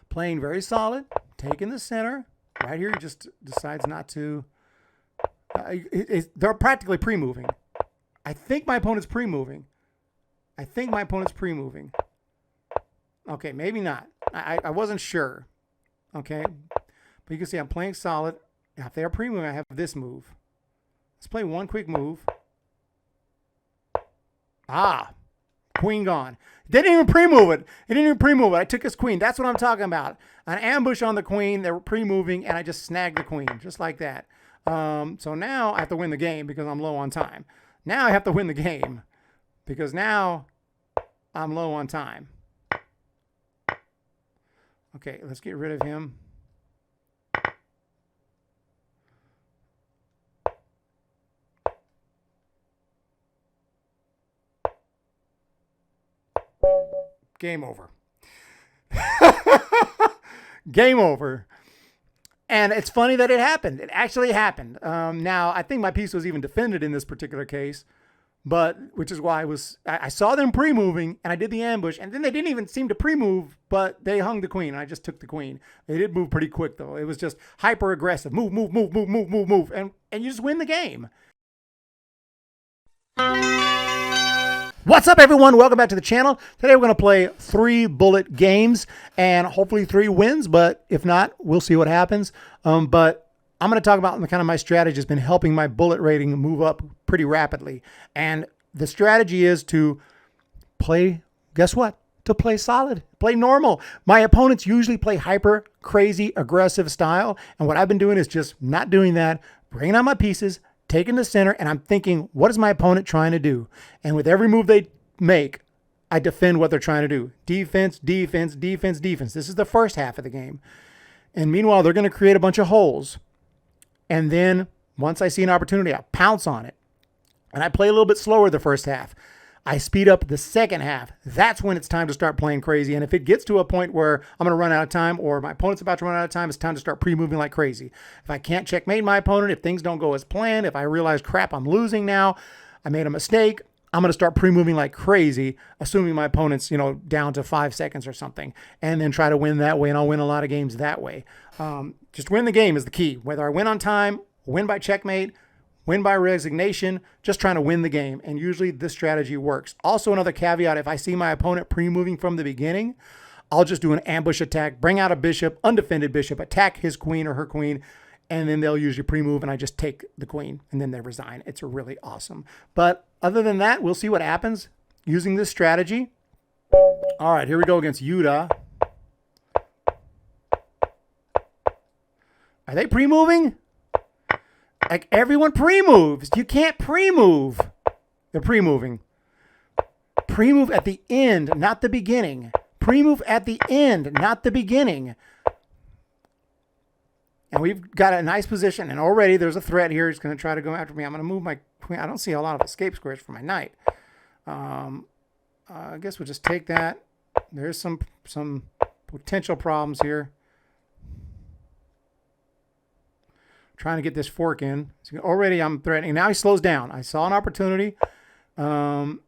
Playing very solid, taking the center. Right here, he just decides not to. They're practically pre-moving. I think my opponent's pre-moving. Okay, maybe not. I wasn't sure. Okay, but you can see I'm playing solid. Now, if they are pre-moving, I have this move. Let's play one quick move. Ah, queen gone. They didn't even pre-move it. I took his queen. That's what I'm talking about. An ambush on the queen. They were pre-moving, and I just snagged the queen, just like that. So now I have to win the game because I'm low on time. Now I have to win the game because now I'm low on time. Okay, let's get rid of him. Game over. Game over. And it's funny that it happened. It actually happened. Now, I think my piece was even defended in this particular case, but which is why I saw them pre-moving and I did the ambush, and then they didn't even seem to pre-move, but they hung the queen and I just took the queen. They did move pretty quick though. It was just hyper aggressive. Move, and you just win the game. What's up, everyone? Welcome back to the channel. Today we're going to play 3 bullet games and hopefully 3 wins, but if not, we'll see what happens. But I'm going to talk about kind of my strategy has been helping my bullet rating move up pretty rapidly. And the strategy is to play, guess what? To play solid, play normal. My opponents usually play hyper, crazy, aggressive style. And what I've been doing is just not doing that, bringing out my pieces, taking the center, and I'm thinking, what is my opponent trying to do? And with every move they make, I defend what they're trying to do. Defense, defense, defense, defense. This is the first half of the game. And meanwhile, they're going to create a bunch of holes. And then once I see an opportunity, I pounce on it. And I play a little bit slower the first half. I speed up the second half. That's when it's time to start playing crazy. And if it gets to a point where I'm going to run out of time or my opponent's about to run out of time, it's time to start pre-moving like crazy. If I can't checkmate my opponent, if things don't go as planned, if I realize, crap, I'm losing now, I made a mistake, I'm going to start pre-moving like crazy, assuming my opponent's, down to 5 seconds or something, and then try to win that way, and I'll win a lot of games that way. Just win the game is the key. Whether I win on time, win by checkmate, win by resignation, just trying to win the game. And usually this strategy works. Also, another caveat, if I see my opponent pre-moving from the beginning, I'll just do an ambush attack, bring out a bishop, undefended bishop, attack his queen or her queen, and then they'll usually pre-move and I just take the queen and then they resign. It's really awesome. But other than that, we'll see what happens using this strategy. All right, here we go against Yuda. Are they pre-moving? Like, everyone pre-moves. You can't pre-move. They're pre-moving. Pre-move at the end, not the beginning. Pre-move at the end, not the beginning. And we've got a nice position, and already there's a threat here. He's going to try to go after me. I'm going to move my queen. I don't see a lot of escape squares for my knight. I guess we'll just take that. There's some potential problems here. Trying to get this fork in. So already I'm threatening. Now he slows down. I saw an opportunity. Okay.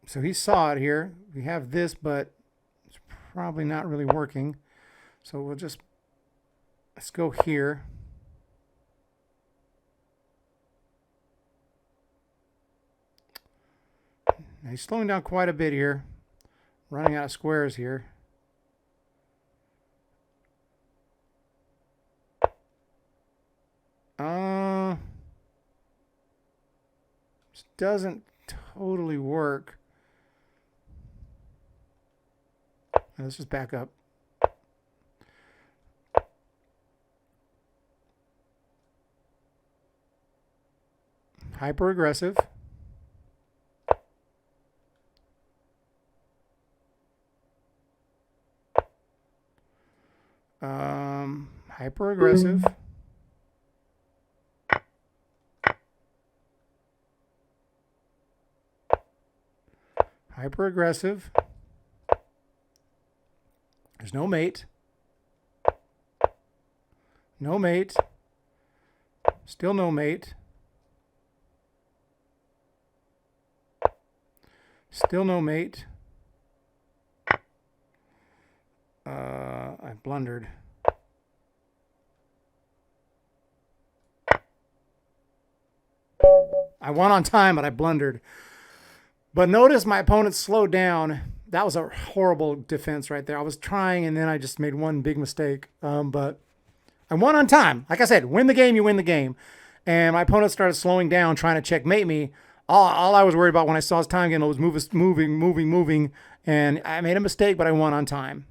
So he saw it here. We have this, but it's probably not really working. So let's go here. Now he's slowing down quite a bit here. Running out of squares here. This doesn't totally work. Let's just back up. Hyper aggressive. Hyper aggressive. Hyper aggressive. There's no mate. No mate. Still no mate. Still no mate. blundered. I won on time, but I blundered. But notice my opponent slowed down. That was a horrible defense right there. I was trying, and then I just made one big mistake. But I won on time. Like I said, win the game, you win the game. And my opponent started slowing down, trying to checkmate me. All I was worried about when I saw his time getting was moving. And I made a mistake, but I won on time.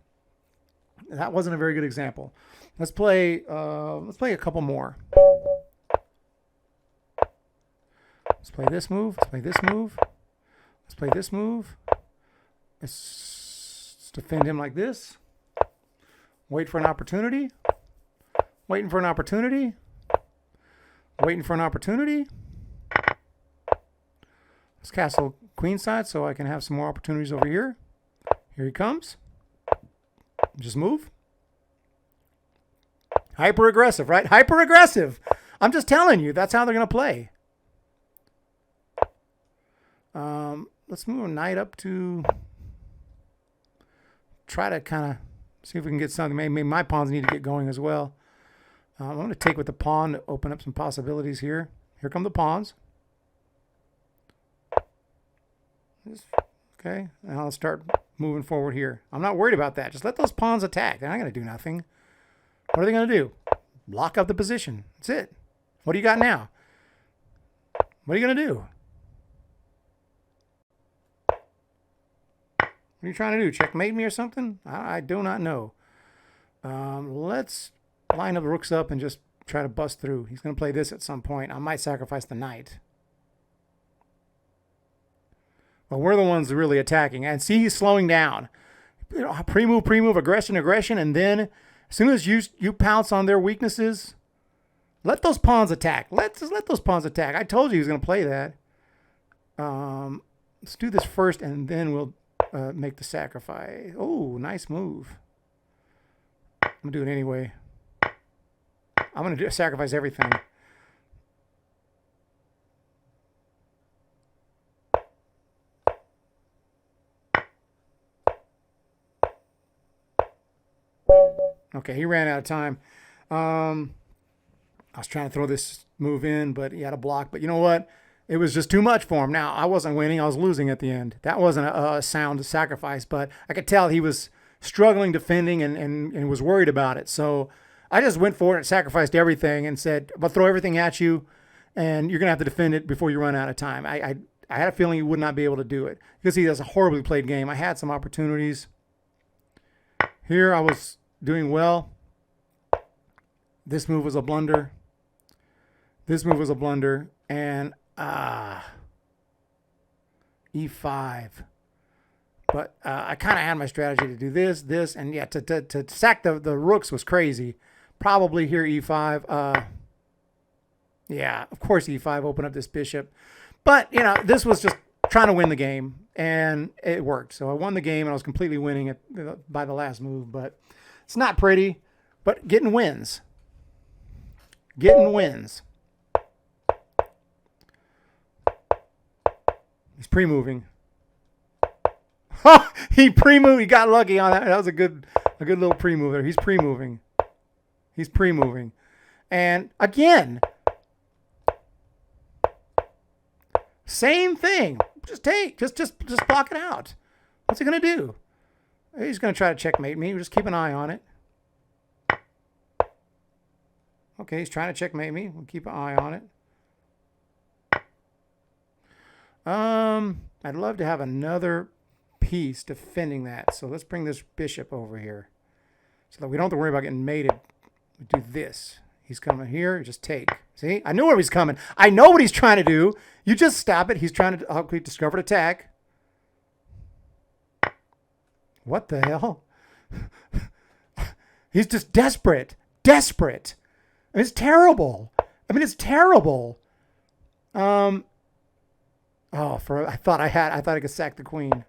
That wasn't a very good example. Let's play a couple more. Let's play this move. Let's play this move. Let's play this move. Let's defend him like this. Wait for an opportunity. Waiting for an opportunity. Waiting for an opportunity. Let's castle queenside so I can have some more opportunities over here. Here he comes. Just move. Hyper aggressive, right? Hyper aggressive. I'm just telling you, that's how they're going to play. Let's move a knight up to try to kind of see if we can get something. Maybe my pawns need to get going as well. I'm going to take with the pawn to open up some possibilities here. Here come the pawns. Okay, now I'll start moving forward here. I'm not worried about that. Just let those pawns attack. They're not going to do nothing. What are they going to do? Lock up the position. That's it. What do you got now? What are you going to do? What are you trying to do? Checkmate me or something? I do not know. Let's line the rooks up and just try to bust through. He's going to play this at some point. I might sacrifice the knight. Well, we're the ones really attacking. And see, he's slowing down. You know, pre-move, aggression, and then as soon as you pounce on their weaknesses, let those pawns attack. Let those pawns attack. I told you he was going to play that. Let's do this first, and then we'll make the sacrifice. Oh, nice move. I'm going to do it anyway. I'm going to sacrifice everything. Okay, he ran out of time. I was trying to throw this move in, but he had a block. But you know what? It was just too much for him. Now, I wasn't winning. I was losing at the end. That wasn't a sound sacrifice, but I could tell he was struggling defending and was worried about it. So I just went for it and sacrificed everything and said, I'll throw everything at you, and you're going to have to defend it before you run out of time. I had a feeling he would not be able to do it because he has a horribly played game. I had some opportunities. Here I was doing well. This move was a blunder. This move was a blunder. And E5. But I kind of had my strategy to do this, and yeah, to sack the rooks was crazy. Probably here E5. Yeah, of course E5, open up this bishop. But, you know, this was just trying to win the game, and it worked. So I won the game, and I was completely winning it by the last move. But it's not pretty, but getting wins. Getting wins. He's pre-moving. He pre-moved. He got lucky on that. That was a good little pre-move there. He's pre-moving. He's pre-moving. And again, same thing. Just block it out. What's he gonna do? He's gonna try to checkmate me. Just keep an eye on it. Okay, he's trying to checkmate me. We'll keep an eye on it. I'd love to have another piece defending that. So let's bring this bishop over here so that we don't have to worry about getting mated. We do this. He's coming here. Just take. See? I knew where he's coming. I know what he's trying to do. You just stop it. He's trying to complete discovered attack. What the hell? He's just desperate. Desperate. I mean, it's terrible. I mean, it's terrible. Oh, I thought I could sack the queen.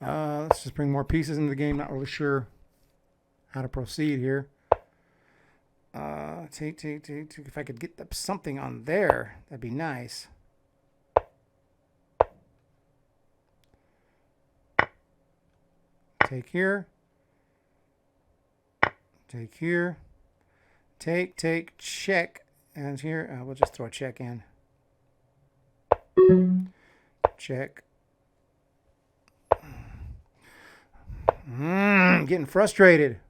Let's just bring more pieces into the game. Not really sure how to proceed here. Take. If I could get something on there, that'd be nice. Take here. Take here. Take, check. And here, we'll just throw a check in. Check. Getting frustrated.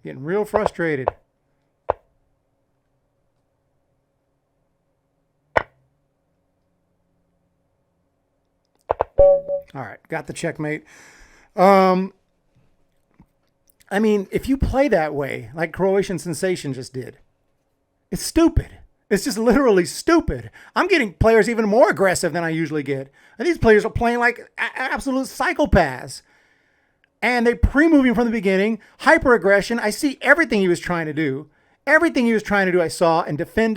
Getting real frustrated. All right, got the checkmate. I mean, if you play that way, like Croatian Sensation just did, it's stupid. It's just literally stupid. I'm getting players even more aggressive than I usually get. And these players are playing like absolute psychopaths. And they pre-moving from the beginning, hyper-aggression. I see everything he was trying to do. Everything he was trying to do I saw, and defend.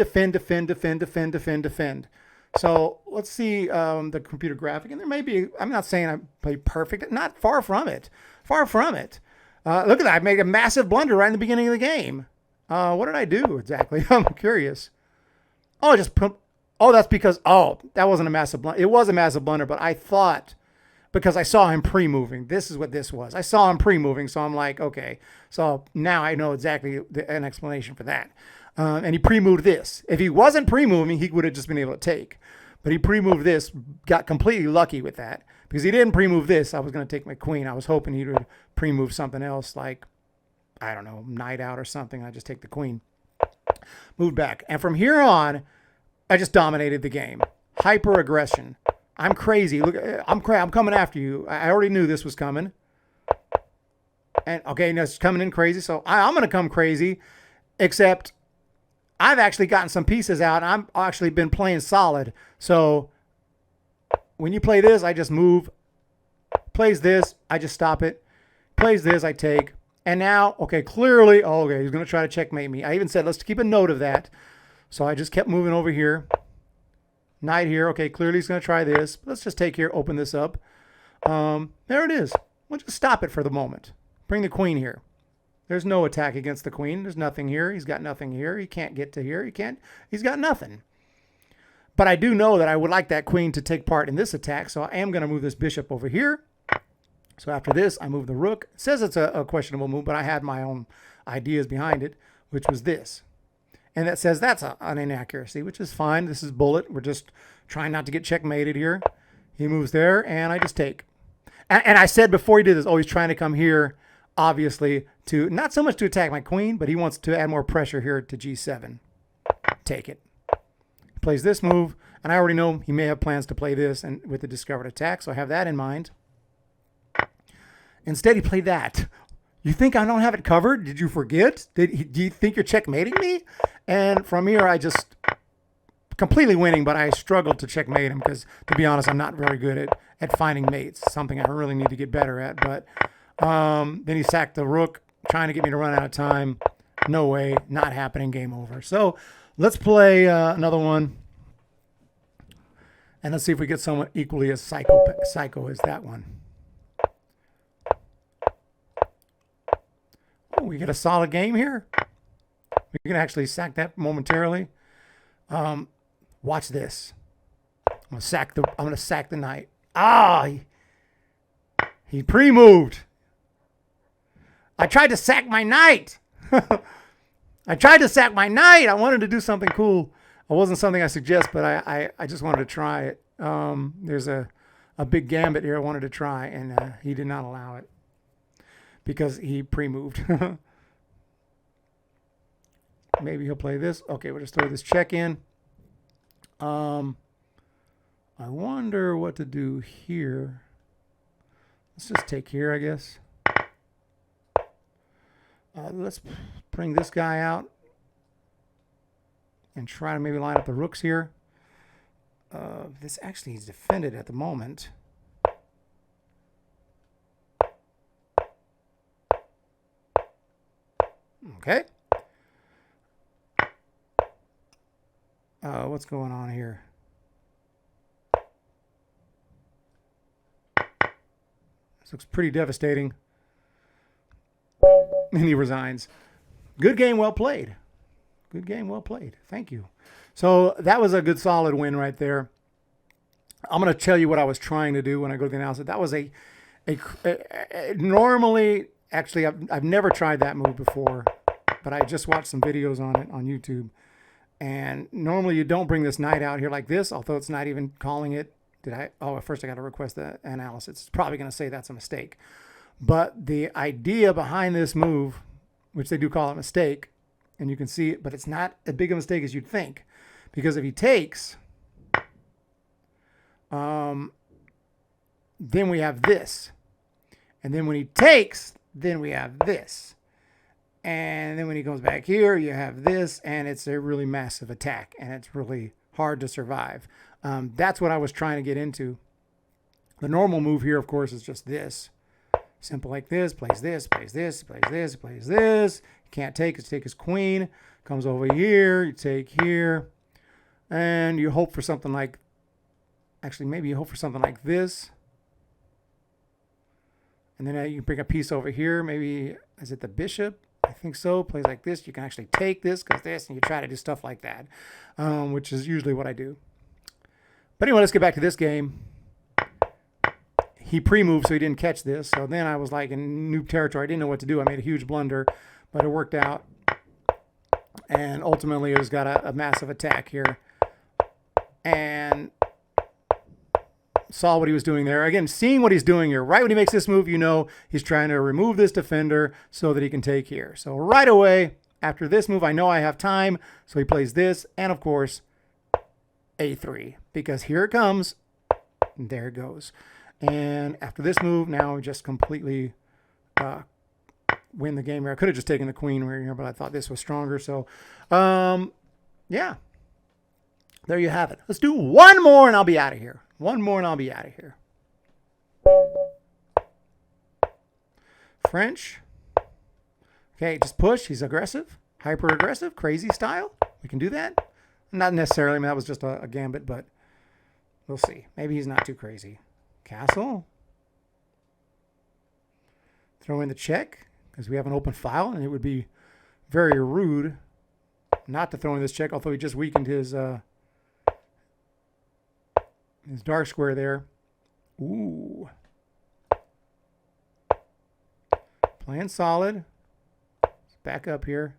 So let's see the computer graphic. And there may be, I'm not saying I play perfect. Not far from it. Far from it. Look at that. I made a massive blunder right in the beginning of the game. What did I do exactly? I'm curious. Oh, that's because, that wasn't a massive blunder. It was a massive blunder, but I thought, because I saw him pre-moving. This is what this was. I saw him pre-moving, so I'm like, okay. So now I know exactly an explanation for that. And he pre-moved this. If he wasn't pre-moving, he would have just been able to take. But he pre-moved this, got completely lucky with that. Because he didn't pre-move this, I was going to take my queen. I was hoping he would pre-move something else like, I don't know, knight out or something. I just take the queen. Moved back. And from here on, I just dominated the game. Hyper-aggression. I'm crazy. Look, I'm coming after you. I already knew this was coming. And, okay, now it's coming in crazy. So I'm going to come crazy. Except I've actually gotten some pieces out. I've actually been playing solid. So when you play this, I just move. Plays this, I just stop it. Plays this, I take. And now, okay, clearly, okay, he's going to try to checkmate me. I even said, let's keep a note of that. So I just kept moving over here. Knight here. Okay, clearly he's going to try this. Let's just take here, open this up. There it is. We'll just stop it for the moment. Bring the queen here. There's no attack against the queen. There's nothing here. He's got nothing here. He can't get to here. He's got nothing. But I do know that I would like that queen to take part in this attack, so I am going to move this bishop over here. So after this, I move the rook. It says it's a questionable move, but I had my own ideas behind it, which was this. And that says that's an inaccuracy, which is fine. This is bullet. We're just trying not to get checkmated here. He moves there, and I just take. And I said before he did this, he's trying to come here, obviously, to not so much to attack my queen, but he wants to add more pressure here to g7. Take it. He plays this move, and I already know he may have plans to play this and with the discovered attack, so I have that in mind. Instead, he played that. You think I don't have it covered? Did you forget? Do you think you're checkmating me? And from here, I just completely winning, but I struggled to checkmate him because, to be honest, I'm not very good at finding mates, something I really need to get better at. But then he sacked the rook, trying to get me to run out of time. No way, not happening, game over. So let's play another one. And let's see if we get someone equally as psycho as that one. Oh, we get a solid game here. We can actually sack that momentarily. Watch this. I'm gonna sack the knight. He pre-moved. I tried to sack my knight. I wanted to do something cool. It wasn't something I suggest, but I just wanted to try it. There's a big gambit here I wanted to try, and he did not allow it because he pre-moved. Maybe he'll play this. Okay, we'll just throw this check in. I wonder what to do here. Let's just take here, I guess. Let's bring this guy out and try to maybe line up the rooks here. This actually is defended at the moment. Okay. What's going on here? This looks pretty devastating. And he resigns. Good game, well played. Good game. Well played. Thank you. So that was a good solid win right there. I'm going to tell you what I was trying to do when I go to the analysis. That was normally, actually, I've never tried that move before, but I just watched some videos on it on YouTube. And normally you don't bring this knight out here like this, although it's not even calling it. At first I got to request the analysis. It's probably going to say that's a mistake. But the idea behind this move, which they do call it a mistake, and you can see it, but it's not as big a mistake as you'd think. Because if he takes, then we have this. And then when he takes, then we have this. And then when he goes back here, you have this, and it's a really massive attack, and it's really hard to survive. That's what I was trying to get into. The normal move here, of course, is just this. Simple like this, plays this, plays this, plays this, plays this. You can't take his queen. Comes over here, you take here, and you hope for something like, actually maybe you hope for something like this. And then you bring a piece over here, maybe, is it the bishop? I think so. Plays like this. You can actually take this, because this, and you try to do stuff like that, which is usually what I do. But anyway, let's get back to this game. He pre-moved, so he didn't catch this. So then I was like in new territory. I didn't know what to do. I made a huge blunder, but it worked out. And ultimately, it has got a massive attack here. And saw what he was doing there. Again, seeing what he's doing here. Right when he makes this move, you know he's trying to remove this defender so that he can take here. So right away, after this move, I know I have time. So he plays this, and of course, A3. Because here it comes, and there it goes. And after this move, now we just completely win the game here. I could have just taken the queen here, but I thought this was stronger. So, yeah. There you have it. Let's do one more, and I'll be out of here. One more, and I'll be out of here. French. Okay, just push. He's aggressive. Hyper-aggressive. Crazy style. We can do that. Not necessarily. I mean, that was just a gambit, but we'll see. Maybe he's not too crazy. Castle. Throw in the check, because we have an open file, and it would be very rude not to throw in this check, although he just weakened his dark square there. Ooh. Playing solid. Let's back up here.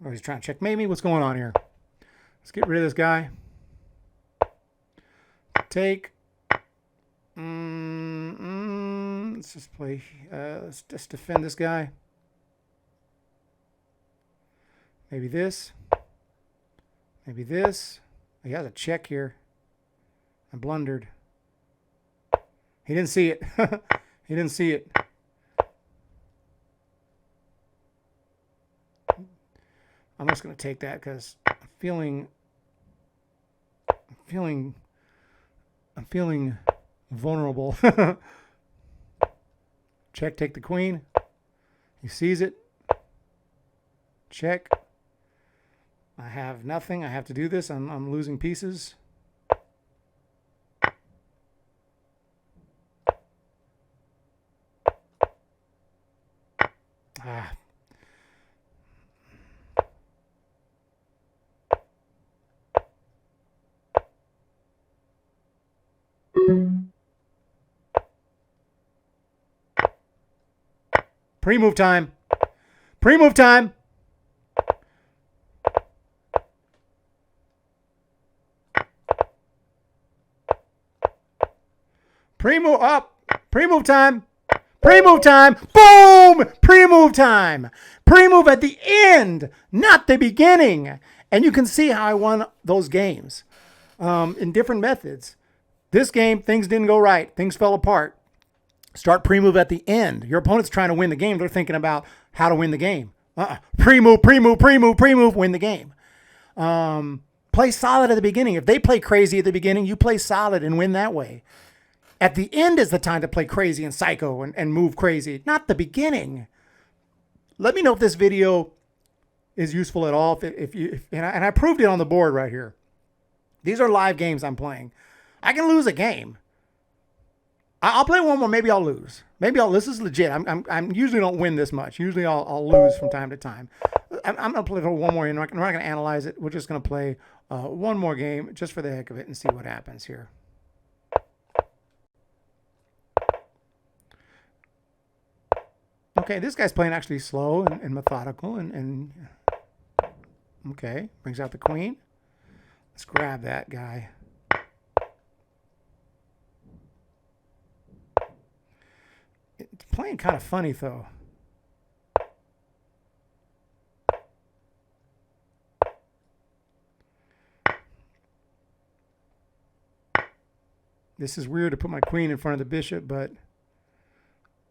Oh, he's trying to checkmate me. What's going on here? Let's get rid of this guy. Take. Let's just play. Let's just defend this guy. Maybe this. Maybe this. He has a check here. I blundered. He didn't see it. He didn't see it. I'm just going to take that because I'm feeling vulnerable. Check, take the queen. He sees it. Check. I have nothing. I have to do this. I'm losing pieces. Ah. Pre-move time. Pre-move time. Pre-move up. Pre-move time. Pre-move time. Boom! Pre-move time. Pre-move at the end, not the beginning. And you can see how I won those games in different methods. This game, things didn't go right. Things fell apart. Start pre-move at the end. Your opponent's trying to win the game. They're thinking about how to win the game. Pre-move, pre-move, pre-move, pre-move, win the game. Play solid at the beginning. If they play crazy at the beginning, you play solid and win that way. At the end is the time to play crazy and psycho and move crazy, not the beginning. Let me know if this video is useful at all. And I proved it on the board right here. These are live games I'm playing. I can lose a game. I'll play one more. Maybe I'll lose. Maybe I'll. This is legit. I'm usually don't win this much. Usually I'll lose from time to time. I'm gonna play for one more. We're not gonna analyze it. We're just gonna play one more game just for the heck of it and see what happens here. Okay, this guy's playing actually slow and methodical and okay, brings out the queen. Let's grab that guy. It's playing kind of funny though. This is weird to put my queen in front of the bishop, but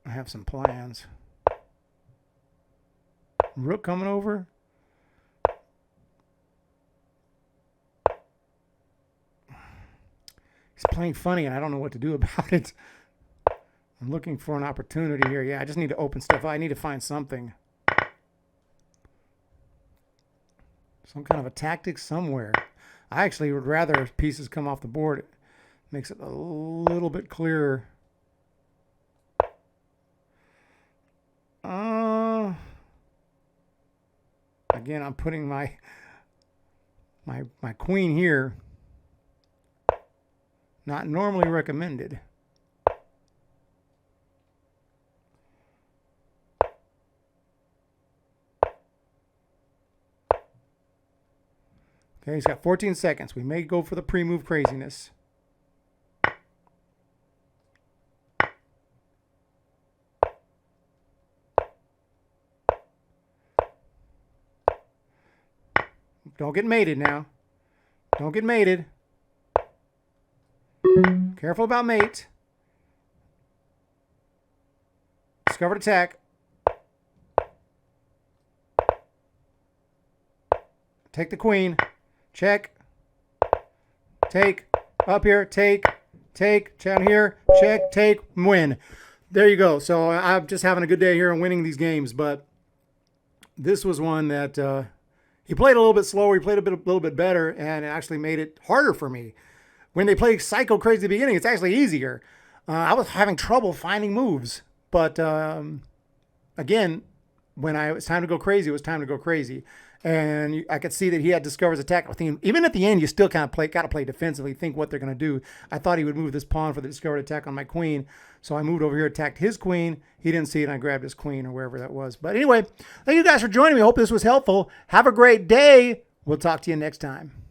I have some plans. Rook coming over. He's playing funny, and I don't know what to do about it. I'm looking for an opportunity here. Yeah, I just need to open stuff up. I need to find something. Some kind of a tactic somewhere. I actually would rather pieces come off the board. It makes it a little bit clearer. Again, I'm putting my queen here. Not normally recommended. Okay, he's got 14 seconds. We may go for the pre-move craziness. Don't get mated now. Don't get mated. Careful about mate. Discovered attack. Take the queen. Check. Take. Up here. Take. Take. Down here. Check. Take. Win. There you go. So I'm just having a good day here and winning these games. But this was one that he played a little bit slower. He played a little bit better, and it actually made it harder for me. When they play psycho crazy at the beginning, it's actually easier. I was having trouble finding moves. But again, when it was time to go crazy, it was time to go crazy. And I could see that he had discovers attack. Even at the end, you still kind of got to play defensively, think what they're going to do. I thought he would move this pawn for the discovered attack on my queen. So I moved over here, attacked his queen. He didn't see it, and I grabbed his queen or wherever that was. But anyway, thank you guys for joining me. I hope this was helpful. Have a great day. We'll talk to you next time.